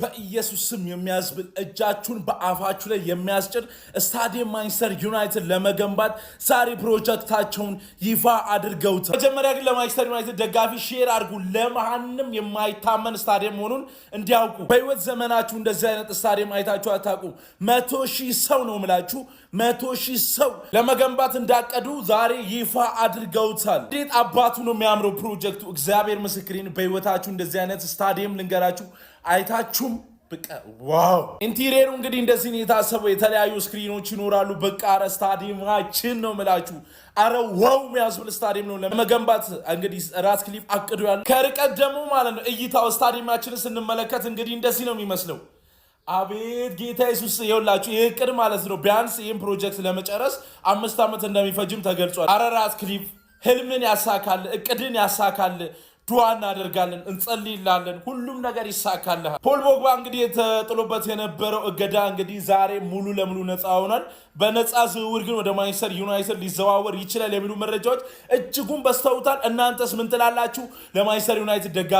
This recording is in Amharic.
በኢየሱስ ስም የሚያዝብል እጃችሁን በአፋችሁ ላይ የሚያስጭን ስታዲየም ማንቸስተር ዩናይትድ ለመገንባት ዛሬ ፕሮጀክታቸውን ይፋ አድርገውታል። መጀመሪያ ግን ለማንቸስተር ዩናይትድ ደጋፊ ሼር አድርጉ፣ ለማንም የማይታመን ስታዲየም መሆኑን እንዲያውቁ። በህይወት ዘመናችሁ እንደዚህ አይነት ስታዲየም አይታችሁ አታውቁ። 100,000 ሰው ነው ምላችሁ 100,000 ሰው ለመገንባት እንዳቀዱ ዛሬ ይፋ አድርገውታል። እንዴት አባቱ ነው የሚያምረው ፕሮጀክቱ! እግዚአብሔር ምስክሬን። በህይወታችሁ እንደዚህ አይነት ስታዲየም ልንገራችሁ አይታችሁም በቃ ዋው። ኢንቴሪየሩ እንግዲህ እንደዚህ ነው የታሰበው። የተለያዩ ስክሪኖች ይኖራሉ። በቃ አረ ስታዲየማችን ነው ምላችሁ። አረ ዋው የሚያስብል ስታዲየም ነው ለመገንባት እንግዲህ ራትክሊፍ አቅዶ ያለ። ከርቀት ደግሞ ማለት ነው እይታው ስታዲየማችንን ስንመለከት እንግዲህ እንደዚህ ነው የሚመስለው። አቤት ጌታ ኢየሱስ! ይኸውላችሁ ይህ እቅድ ማለት ነው ቢያንስ ይህን ፕሮጀክት ለመጨረስ 5 ዓመት እንደሚፈጅም ተገልጿል። አረ ራትክሊፍ ህልምን ያሳካል፣ እቅድን ያሳካል። ዱዓ እናደርጋለን፣ እንጸልይላለን፣ ሁሉም ነገር ይሳካልሃል። ፖል ፖግባ እንግዲህ የተጥሎበት የነበረው እገዳ እንግዲህ ዛሬ ሙሉ ለሙሉ ነፃ ሆኗል። በነፃ ዝውውር ግን ወደ ማንቸስተር ዩናይትድ ሊዘዋወር ይችላል የሚሉ መረጃዎች እጅጉን በዝተውታል። እናንተስ ምን ትላላችሁ? ለማንቸስተር ዩናይትድ ደጋፊ